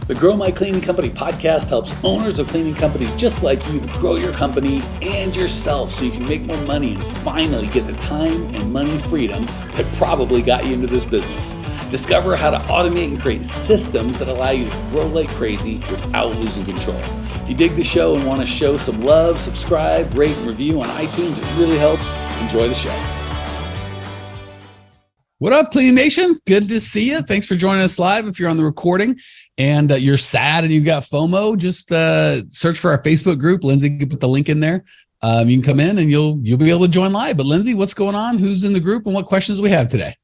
The Grow My Cleaning Company podcast helps owners of cleaning companies just like you to grow your company and yourself so you can make more money and finally get the time and money freedom that probably got you into this business. Discover how to automate and create systems that allow you to grow like crazy without losing control. If you dig the show and want to show some love, subscribe, rate, and review on iTunes. It really helps. Enjoy the show. What up, Clean Nation? Good to see you. Thanks for joining us live. If you're on the recording and you're sad and you've got FOMO, just search for our Facebook group. Lindsay can put the link in there. You can come in and you'll be able to join live. But Lindsay, what's going on? Who's in the group and what questions we have today?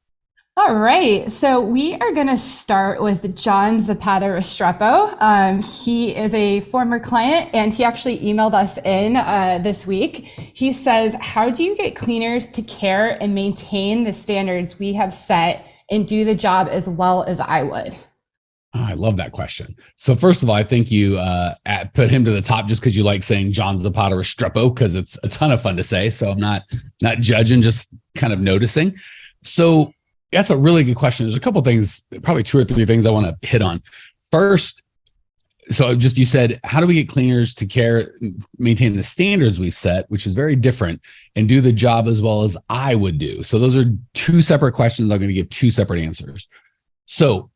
All right, so we are going to start with John Zapata Restrepo. He is a former client and he actually emailed us in this week. He says, how do you get cleaners to care and maintain the standards we have set and do the job as well as I would? Oh, I love that question. So first of all, I think you put him to the top just because you like saying John Zapata Restrepo because it's a ton of fun to say. So I'm not judging, just kind of noticing. So that's a really good question. There's a couple of things, probably 2 or 3 things I want to hit on. First, so just you said, how do we get cleaners to care, maintain the standards we set, which is very different, and do the job as well as I would do? So those are 2 separate questions. I'm going to give 2 separate answers. So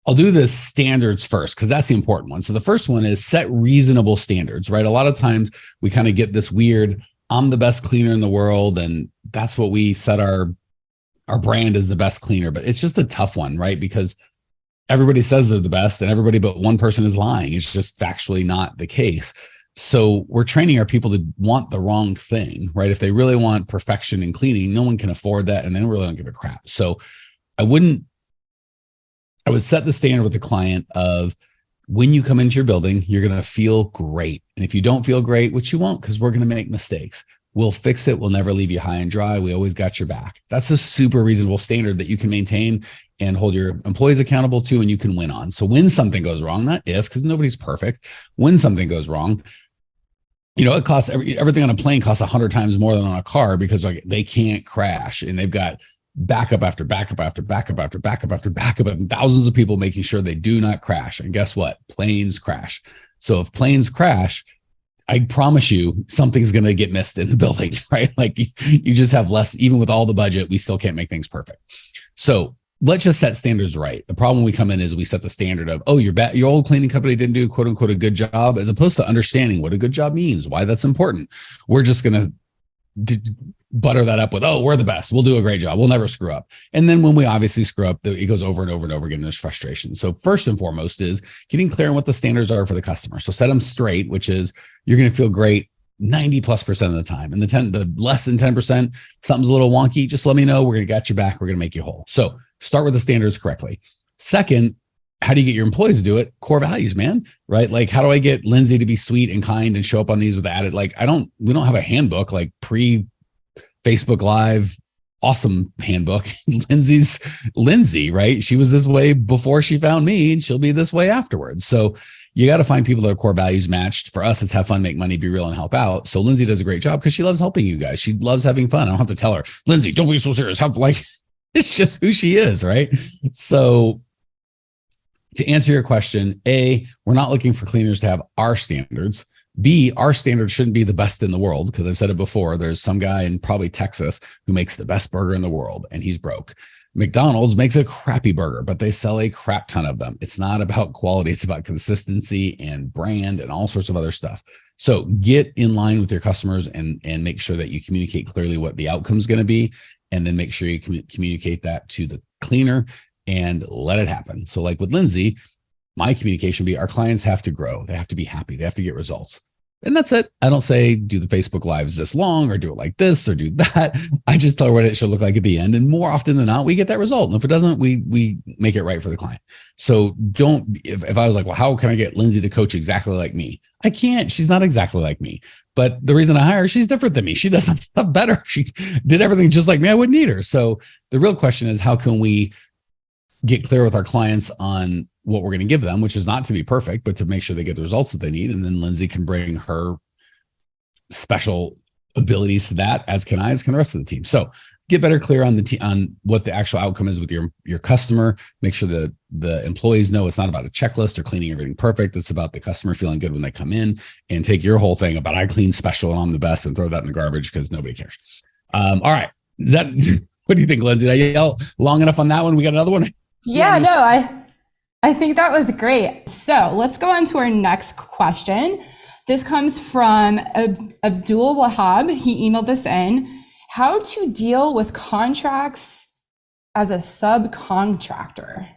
I'll do the standards first because that's the important one. So the first one is set reasonable standards, right? A lot of times we kind of get this weird, I'm the best cleaner in the world, and that's what we set our brand is the best cleaner, but it's just a tough one, right? Because everybody says they're the best and everybody but one person is lying. It's just factually not the case. So we're training our people to want the wrong thing, right? If they really want perfection in cleaning, no one can afford that and they really don't give a crap. So I would set the standard with the client of when you come into your building, you're going to feel great. And if you don't feel great, which you won't, because we're going to make mistakes, we'll fix it. We'll never leave you high and dry. We always got your back. That's a super reasonable standard that you can maintain and hold your employees accountable to, and you can win on. So when something goes wrong, not if, because nobody's perfect. When something goes wrong, it costs everything on a plane costs 100 times more than on a car because they can't crash, and they've got backup after backup after backup after backup after backup, and thousands of people making sure they do not crash. And guess what? Planes crash. So if planes crash, I promise you something's going to get missed in the building, right? Like you just have less, even with all the budget, we still can't make things perfect. So let's just set standards right. The problem we come in is we set the standard of, your old cleaning company didn't do quote unquote a good job, as opposed to understanding what a good job means, why that's important. We're just going to butter that up with, we're the best. We'll do a great job. We'll never screw up. And then when we obviously screw up, it goes over and over and over again. There's frustration. So first and foremost is getting clear on what the standards are for the customer. So set them straight, which is you're going to feel great 90+% of the time. And the less than 10%, something's a little wonky, just let me know. We're going to got your back. We're going to make you whole. So start with the standards correctly. Second, how do you get your employees to do it? Core values, man, right? Like, how do I get Lindsay to be sweet and kind and show up on these with added, we don't have a handbook, like Facebook Live, awesome handbook. Lindsay, right? She was this way before she found me, and she'll be this way afterwards. So you got to find people that are core values matched. For us, it's have fun, make money, be real, and help out. So Lindsay does a great job because she loves helping you guys. She loves having fun. I don't have to tell her, Lindsay, don't be so serious. It's just who she is, right? So to answer your question, A, we're not looking for cleaners to have our standards. B, our standard shouldn't be the best in the world, because I've said it before. There's some guy in probably Texas who makes the best burger in the world and he's broke. McDonald's makes a crappy burger, but they sell a crap ton of them. It's not about quality. It's about consistency and brand and all sorts of other stuff. So get in line with your customers and make sure that you communicate clearly what the outcome is going to be. And then make sure you communicate that to the cleaner and let it happen. So like with Lindsay, my communication would be our clients have to grow. They have to be happy. They have to get results. And that's it. I don't say do the Facebook Lives this long or do it like this or do that. I just tell her what it should look like at the end. And more often than not, we get that result. And if it doesn't, we make it right for the client. So if I was like, well, how can I get Lindsay to coach exactly like me? I can't. She's not exactly like me. But the reason I hire her, she's different than me. She does stuff better. She did everything just like me. I wouldn't need her. So the real question is, how can we get clear with our clients on what we're going to give them, which is not to be perfect, but to make sure they get the results that they need. And then Lindsay can bring her special abilities to that, as can the rest of the team. So get better clear on on what the actual outcome is with your customer. Make sure that the employees know it's not about a checklist or cleaning everything perfect. It's about the customer feeling good when they come in, and take your whole thing about I clean special and I'm the best and throw that in the garbage because nobody cares. All right. Is that, what do you think, Lindsay? Did I yell long enough on that one? We got another one? Yeah, no, I think that was great. So let's go on to our next question. This comes from Abdul Wahab. He emailed this in. How to deal with contracts as a subcontractor?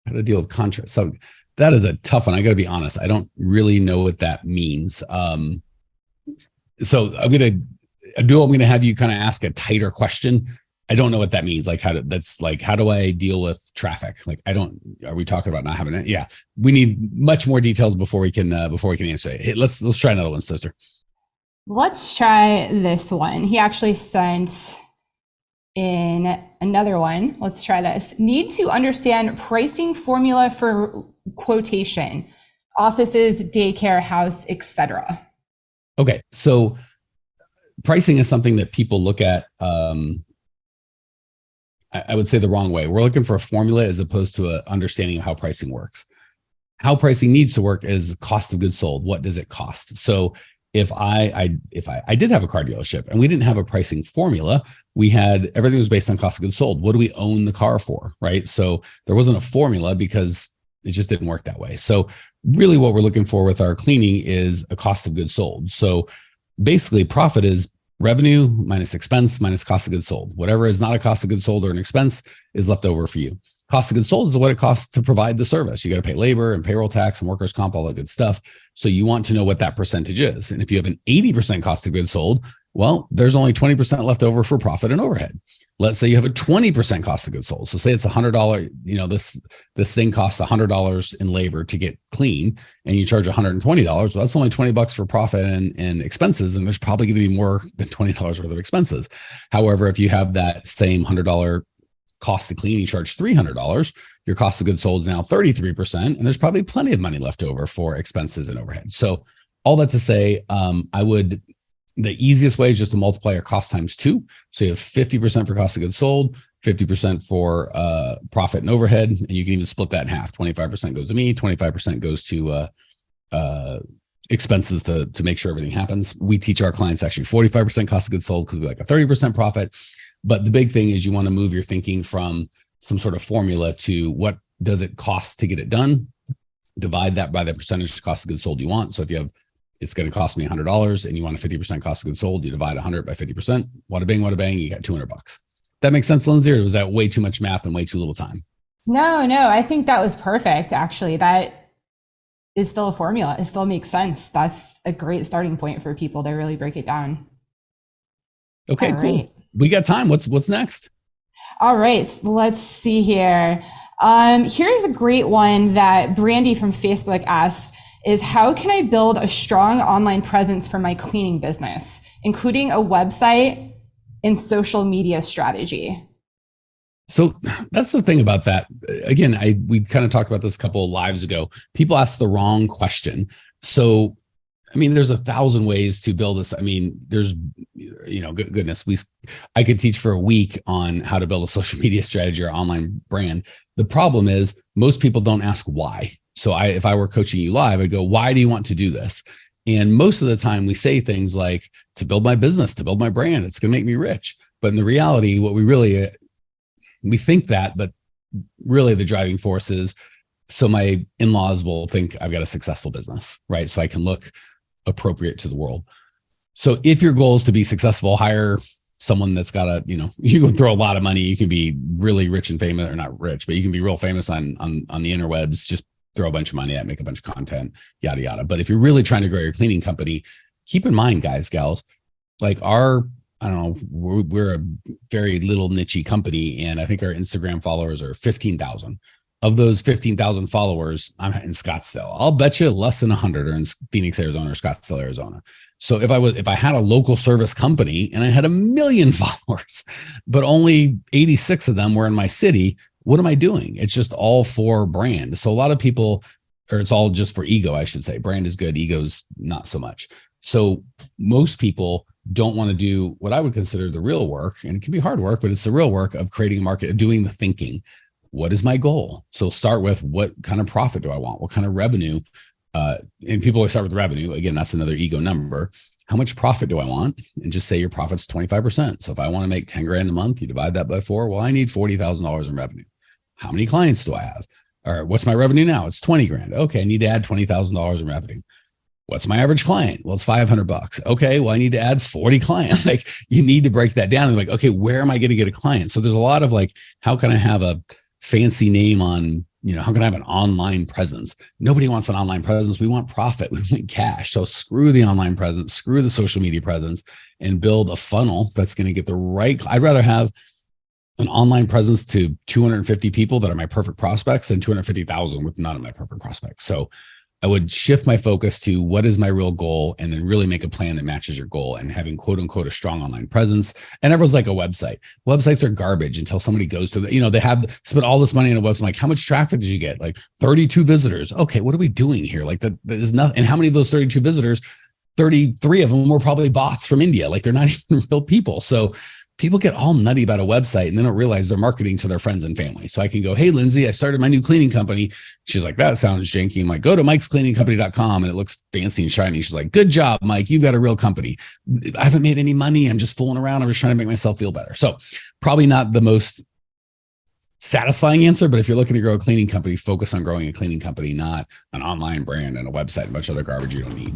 How to deal with contracts? So that is a tough one. I got to be honest. I don't really know what that means. So I'm going to have you kind of ask a tighter question. I don't know what that means. Like how do I deal with traffic? Like are we talking about not having it? Yeah. We need much more details before we can answer it. Hey, let's try another one, sister. Let's try this one. He actually sent in another one. Let's try this. Need to understand pricing formula for quotation, offices, daycare, house, etc. Okay. So pricing is something that people look at, I would say the wrong way. We're looking for a formula as opposed to an understanding of how pricing works. How pricing needs to work is cost of goods sold. What does it cost? So if I did have a car dealership and we didn't have a pricing formula, we had everything was based on cost of goods sold. What do we own the car for, right? So there wasn't a formula because it just didn't work that way. So really what we're looking for with our cleaning is a cost of goods sold. So basically profit is revenue minus expense minus cost of goods sold. Whatever is not a cost of goods sold or an expense is left over for you. Cost of goods sold is what it costs to provide the service. You got to pay labor and payroll tax and workers' comp, all that good stuff. So you want to know what that percentage is. And if you have an 80% cost of goods sold, well, there's only 20% left over for profit and overhead. Let's say you have a 20% cost of goods sold. So say it's $100, this thing costs $100 in labor to get clean and you charge $120. Well, that's only $20 for profit and expenses. And there's probably going to be more than $20 worth of expenses. However, if you have that same $100 cost to clean, you charge $300, your cost of goods sold is now 33%. And there's probably plenty of money left over for expenses and overhead. So all that to say, the easiest way is just to multiply your cost times 2. So you have 50% for cost of goods sold, 50% for profit and overhead. And you can even split that in half. 25% goes to me, 25% goes to expenses to make sure everything happens. We teach our clients actually 45% cost of goods sold because we like a 30% profit. But the big thing is you want to move your thinking from some sort of formula to what does it cost to get it done? Divide that by the percentage cost of goods sold you want. So if you have, it's going to cost me $100 and you want a 50% cost of goods sold, you divide 100 by 50%. Wada bang, you got $200. That makes sense, Lindsay, or was that way too much math and way too little time? No, I think that was perfect. Actually, that is still a formula. It still makes sense. That's a great starting point for people to really break it down. Okay, cool. Right. We got time. What's next? All right, let's see here. Here's a great one that Brandy from Facebook asked is how can I build a strong online presence for my cleaning business, including a website and social media strategy? So that's the thing about that. Again, we kind of talked about this a couple of lives ago. People ask the wrong question. So there's 1,000 ways to build this. There's, goodness, I could teach for a week on how to build a social media strategy or online brand. The problem is most people don't ask why. So if I were coaching you live, I'd go, why do you want to do this? And most of the time we say things like to build my business, to build my brand, it's going to make me rich. But in the reality, what we think that, but really the driving force is so my in-laws will think I've got a successful business, right? So I can look appropriate to the world. So if your goal is to be successful, hire someone that's got you can throw a lot of money. You can be really rich and famous, or not rich, but you can be real famous on the interwebs. Just throw a bunch of money at, make a bunch of content, yada, yada. But if you're really trying to grow your cleaning company, keep in mind, guys, gals, like we're a very little niche company. And I think our Instagram followers are 15,000. Of those 15,000 followers, I'm in Scottsdale. I'll bet you less than 100 are in Phoenix, Arizona, or Scottsdale, Arizona. So if I had a local service company and I had 1 million followers, but only 86 of them were in my city, what am I doing? It's just all for brand. So a lot of people, or it's all just for ego, I should say. Brand is good, ego's not so much. So most people don't want to do what I would consider the real work. And it can be hard work, but it's the real work of creating a market, doing the thinking. What is my goal? So start with, what kind of profit do I want? What kind of revenue? And people always start with revenue. Again, that's another ego number. How much profit do I want? And just say your profit's 25%. So if I want to make 10 grand a month, you divide that by 4. Well, I need $40,000 in revenue. How many clients do I have? Or what's my revenue now? It's 20 grand. Okay. I need to add $20,000 in revenue. What's my average client? Well, it's $500. Okay. Well, I need to add 40 clients. Like, you need to break that down and like, okay, where am I going to get a client? So there's a lot of like, how can I have a fancy name on, how can I have an online presence? Nobody wants an online presence. We want profit. We want cash. So screw the online presence, screw the social media presence, and build a funnel that's going to get the right. I'd rather have an online presence to 250 people that are my perfect prospects than 250,000 with none of my perfect prospects. So I would shift my focus to what is my real goal, and then really make a plan that matches your goal, and having quote unquote a strong online presence. And everyone's like, a website. Websites are garbage until somebody goes to they have spent all this money on a website. Like, how much traffic did you get? Like 32 visitors. Okay, what are we doing here? Like, that is nothing. And how many of those 32 visitors, 33 of them were probably bots from India. Like, they're not even real people. So people get all nutty about a website and they don't realize they're marketing to their friends and family. So I can go, hey, Lindsay, I started my new cleaning company. She's like, that sounds janky. I'm like, go to mikescleaningcompany.com and it looks fancy and shiny. She's like, good job, Mike. You've got a real company. I haven't made any money. I'm just fooling around. I'm just trying to make myself feel better. So probably not the most satisfying answer, but if you're looking to grow a cleaning company, focus on growing a cleaning company, not an online brand and a website and a bunch of other garbage you don't need.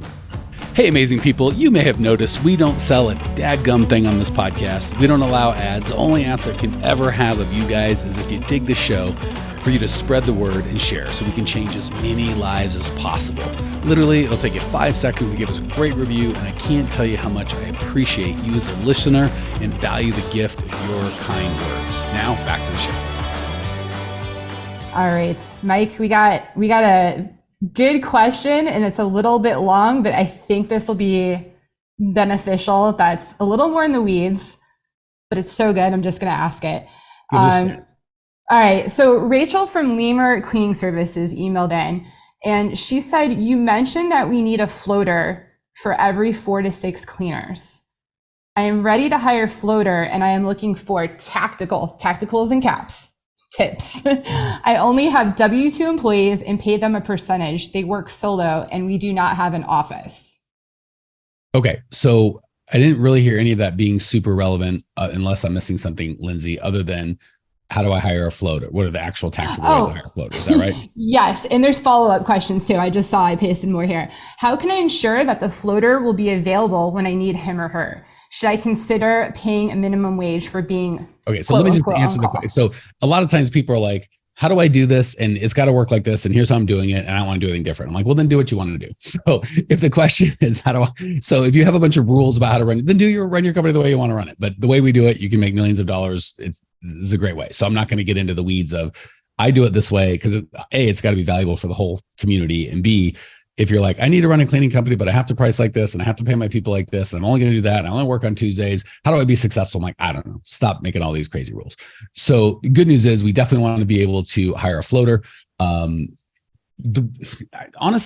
Hey, amazing people, you may have noticed we don't sell a dadgum thing on this podcast. We don't allow ads. The only ask I can ever have of you guys is if you dig the show, for you to spread the word and share so we can change as many lives as possible. Literally, it'll take you 5 seconds to give us a great review, and I can't tell you how much I appreciate you as a listener and value the gift of your kind words. Now, back to the show. All right, Mike, we got a good question, and it's a little bit long, but I think this will be beneficial. That's a little more in the weeds, but it's so good. I'm just going to ask it. All right. So Rachel from Lemur Cleaning Services emailed in, and she said, you mentioned that we need a floater for every 4 to 6 cleaners. I am ready to hire floater, and I am looking for tacticals in caps. Tips. I only have W-2 employees and pay them a percentage. They work solo and we do not have an office. Okay. So I didn't really hear any of that being super relevant unless I'm missing something, Lindsay, other than how do I hire a floater? What are the actual tactical ways to hire a floater? Is that right? Yes. And there's follow-up questions too. I just saw I pasted more here. How can I ensure that the floater will be available when I need him or her? Should I consider paying a minimum wage for being okay? So let me just answer the question. So a lot of times people are like, how do I do this? And it's got to work like this. And here's how I'm doing it. And I don't want to do anything different. I'm like, well, then do what you want to do. So if the question is, so if you have a bunch of rules about how to run it, then run your company the way you want to run it. But the way we do it, you can make millions of dollars. It's a great way. So I'm not going to get into the weeds of, I do it this way because A, it's got to be valuable for the whole community. And B, if you're like, I need to run a cleaning company, but I have to price like this and I have to pay my people like this, and I'm only going to do that, and I only work on Tuesdays, how do I be successful? I'm like, I don't know. Stop making all these crazy rules. So the good news is we definitely want to be able to hire a floater. Honest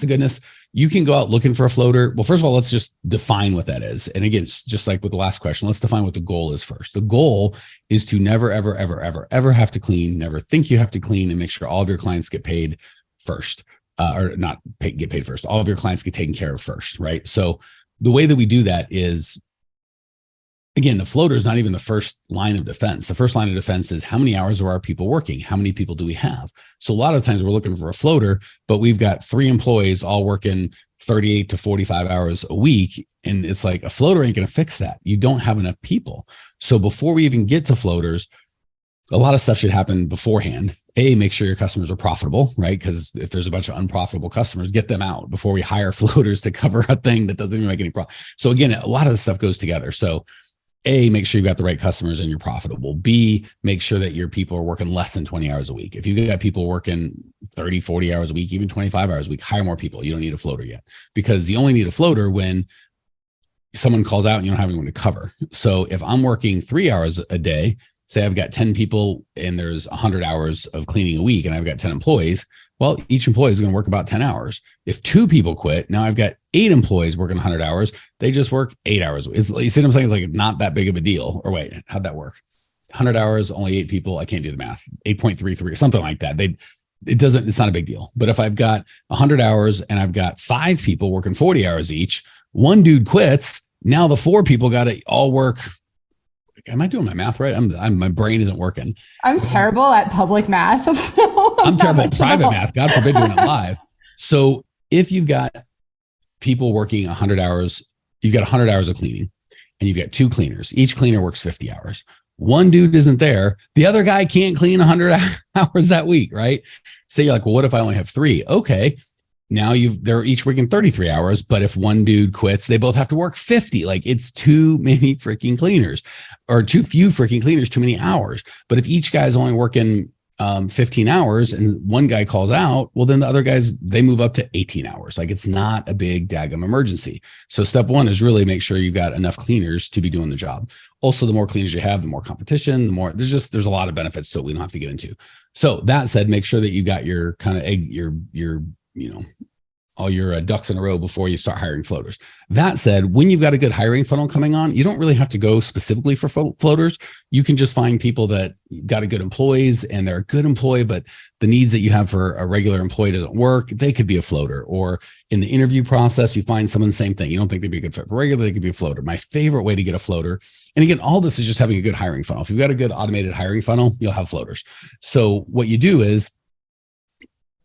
to goodness, you can go out looking for a floater. Well, first of all, let's just define what that is. And again, it's just like with the last question, let's define what the goal is first. The goal is to never, ever, ever, ever, ever have to clean, never think you have to clean, and make sure all of your clients get paid first. Get paid first. All of your clients get taken care of first, right? So the way that we do that is, again, the floater is not even the first line of defense. The first line of defense is how many hours are our people working? How many people do we have? So a lot of times we're looking for a floater, but we've got 3 employees all working 38 to 45 hours a week. And it's like, a floater ain't going to fix that. You don't have enough people. So before we even get to floaters, a lot of stuff should happen beforehand. Make sure your customers are profitable, right? Because if there's a bunch of unprofitable customers, get them out before we hire floaters to cover a thing that doesn't even make any profit. So again, a lot of this stuff goes together. So make sure you've got the right customers and you're profitable. B, make sure that your people are working less than 20 hours a week. If you've got people working 30, 40 hours a week, even 25 hours a week, hire more people. You don't need a floater yet, because you only need a floater when someone calls out and you don't have anyone to cover. So if I'm working 3 hours a day say I've got 10 people and there's 100 hours of cleaning a week and I've got 10 employees, well, each employee is going to work about 10 hours. If 2 people quit, now I've got 8 employees working 100 hours. They just work 8 hours. It's, you see what I'm saying? It's like not that big of a deal. Or wait, how'd that work? 100 hours, only 8 people. I can't do the math. 8.33 or something like that. It's not a big deal. But if I've got 100 hours and I've got 5 people working 40 hours each, one dude quits. Now the 4 people got to all work. Am I doing my math right? My brain isn't working. I'm terrible at public math. So I'm terrible at private math. God forbid doing it live. So if you've got people working 100 hours, you've got 100 hours of cleaning and you've got 2 cleaners. Each cleaner works 50 hours. One dude isn't there. The other guy can't clean 100 hours that week, right? So you're like, well, what if I only have 3? Okay. Now they're each working 33 hours, but if one dude quits, they both have to work 50. Like it's too many freaking cleaners, or too few freaking cleaners, too many hours. But if each guy's only working 15 hours and one guy calls out, well, then the other guys, they move up to 18 hours. Like it's not a big daggum emergency. So step 1 is really make sure you've got enough cleaners to be doing the job. Also, the more cleaners you have, the more competition, the more there's a lot of benefits to it we don't have to get into. So that said, make sure that you got your kind of all your ducks in a row before you start hiring floaters. That said, when you've got a good hiring funnel coming on, you don't really have to go specifically for floaters. You can just find people that got a good employees and they're a good employee, but the needs that you have for a regular employee doesn't work. They could be a floater. Or in the interview process, you find someone, same thing. You don't think they'd be a good fit for regular, they could be a floater. My favorite way to get a floater, and again, all this is just having a good hiring funnel. If you've got a good automated hiring funnel, you'll have floaters. So what you do is,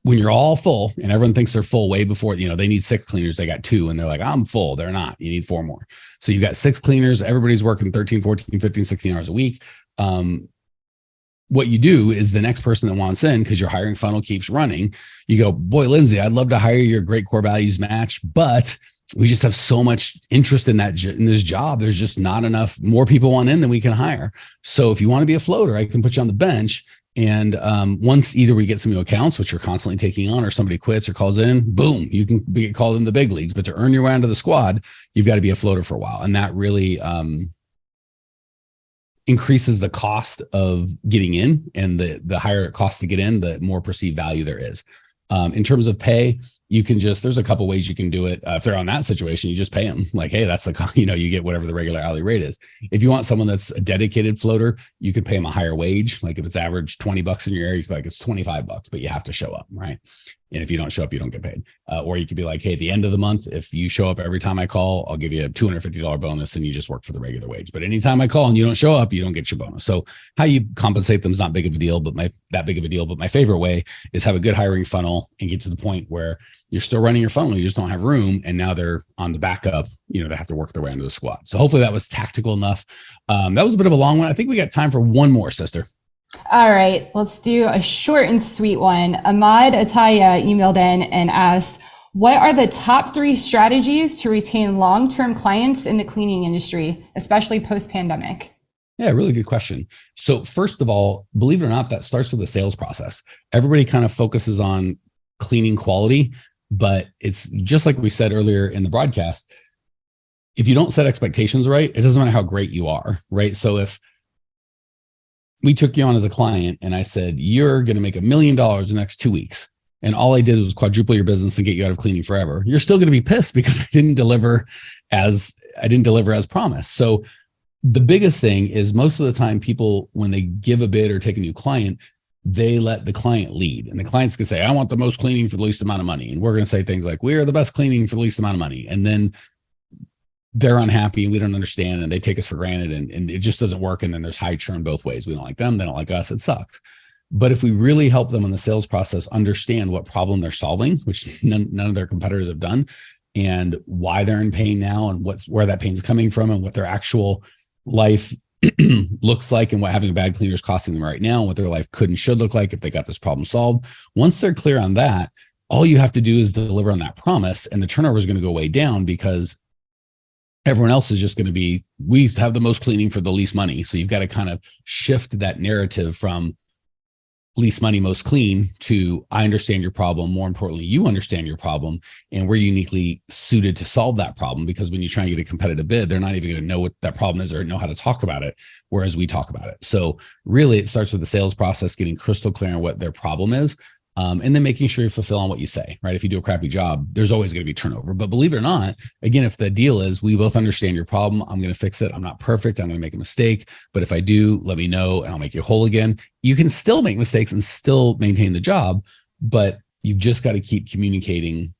when you're all full and everyone thinks they're full way before, they need 6 cleaners, they got 2 and they're like, I'm full. They're not. You need 4 more. So you've got 6 cleaners. Everybody's working 13, 14, 15, 16 hours a week. What you do is the next person that wants in, because your hiring funnel keeps running, you go, boy, Lindsay, I'd love to hire you. Your great core values match, but we just have so much interest in this job. There's just not enough. More people want in than we can hire. So if you want to be a floater, I can put you on the bench. And once either we get some new accounts, which you're constantly taking on, or somebody quits or calls in, boom, you can get called in the big leagues. But to earn your way onto the squad, you've got to be a floater for a while. And that really increases the cost of getting in, and the higher it costs to get in, the more perceived value there is. In terms of pay, you can there's a couple ways you can do it. If they're on that situation, you just pay them like, hey, that's you get whatever the regular hourly rate is. If you want someone that's a dedicated floater, you could pay them a higher wage. Like if it's average $20 in your area, you could it's $25, but you have to show up, right? And if you don't show up, you don't get paid. Or you could be like, hey, at the end of the month, if you show up every time I call, I'll give you a $250 bonus and you just work for the regular wage. But anytime I call and you don't show up, you don't get your bonus. So how you compensate them is not big of a deal, but my favorite way is have a good hiring funnel and get to the point where you're still running your funnel. You just don't have room. And now they're on the backup, they have to work their way into the squad. So hopefully that was tactical enough. That was a bit of a long one. I think we got time for one more, sister. All right, let's do a short and sweet one. Ahmad Ataya emailed in and asked, what are the top 3 strategies to retain long-term clients in the cleaning industry, especially post-pandemic? Yeah, really good question. So first of all, believe it or not, that starts with the sales process. Everybody kind of focuses on cleaning quality, but it's just like we said earlier in the broadcast. If you don't set expectations right, it doesn't matter how great you are, right? So if we took you on as a client and I said, you're going to make $1 million in the next 2 weeks, and all I did was quadruple your business and get you out of cleaning forever, you're still going to be pissed because I didn't deliver as promised. So the biggest thing is, most of the time people, when they give a bid or take a new client, they let the client lead, and the client's going to say, I want the most cleaning for the least amount of money. And we're going to say things like, we are the best cleaning for the least amount of money. And then they're unhappy and we don't understand, and they take us for granted, and it just doesn't work. And then there's high churn both ways. We don't like them, they don't like us. It sucks. But if we really help them in the sales process understand what problem they're solving, which none of their competitors have done, and why they're in pain now, and where that pain's coming from, and what their actual life looks like, and what having a bad cleaner is costing them right now, and what their life could and should look like if they got this problem solved. Once they're clear on that, all you have to do is deliver on that promise, and the turnover is going to go way down, because everyone else is just going to be, we have the most cleaning for the least money. So you've got to kind of shift that narrative from, least money, most clean to I understand your problem. More importantly, you understand your problem, and we're uniquely suited to solve that problem, because when you try and get a competitive bid, they're not even going to know what that problem is or know how to talk about it, whereas we talk about it. So really it starts with the sales process, getting crystal clear on what their problem is. And then making sure you fulfill on what you say, right? If you do a crappy job, there's always going to be turnover. But believe it or not, again, if the deal is we both understand your problem, I'm going to fix it. I'm not perfect. I'm going to make a mistake. But if I do, let me know and I'll make you whole again. You can still make mistakes and still maintain the job, but you've just got to keep communicating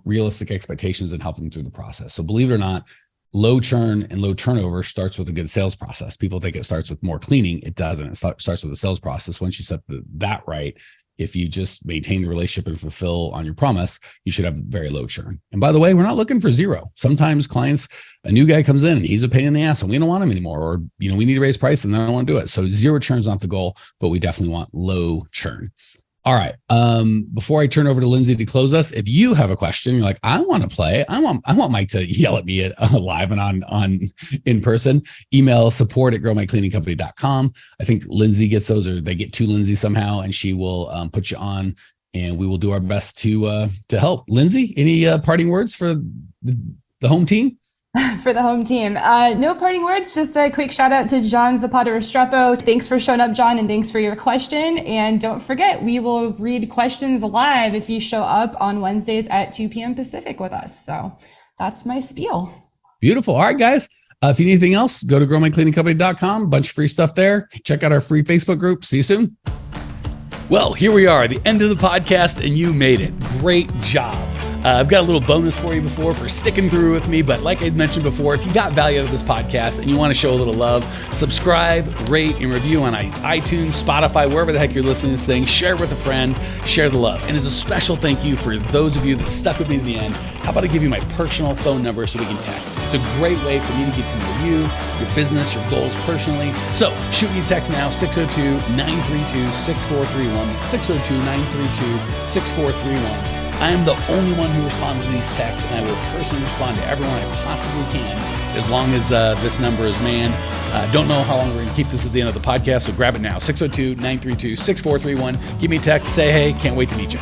realistic expectations and helping them through the process. So believe it or not, low churn and low turnover starts with a good sales process. People think it starts with more cleaning. It doesn't. It starts with a sales process. Once you set that right, if you just maintain the relationship and fulfill on your promise, you should have very low churn. And by the way, we're not looking for zero. Sometimes clients, a new guy comes in and he's a pain in the ass and we don't want him anymore, or we need to raise price and they don't want to do it. So zero churn is not the goal, but we definitely want low churn. All right. Before I turn over to Lindsay to close us, if you have a question, you're like, I want to play. I want Mike to yell at me live and on in person. Email support@growmycleaningcompany.com. I think Lindsay gets those, or they get to Lindsay somehow, and she will put you on, and we will do our best to help. Lindsay, any parting words for the home team? For the home team. No parting words, just a quick shout out to John Zapata Restrepo. Thanks for showing up, John, and thanks for your question. And don't forget, we will read questions live if you show up on Wednesdays at 2 p.m. Pacific with us. So that's my spiel. Beautiful. All right, guys. If you need anything else, go to growmycleaningcompany.com. Bunch of free stuff there. Check out our free Facebook group. See you soon. Well, here we are at the end of the podcast, and you made it. Great job. I've got a little bonus for you for sticking through with me. But like I mentioned before, if you got value out of this podcast and you want to show a little love, subscribe, rate, and review on iTunes, Spotify, wherever the heck you're listening to this thing. Share it with a friend. Share the love. And as a special thank you for those of you that stuck with me to the end, how about I give you my personal phone number so we can text? It's a great way for me to get to know you, your business, your goals personally. So shoot me a text now, 602-932-6431, 602-932-6431. I am the only one who responds to these texts, and I will personally respond to everyone I possibly can, as long as this number is manned. Don't know how long we're going to keep this at the end of the podcast, so grab it now, 602-932-6431. Give me a text, say hey, can't wait to meet you.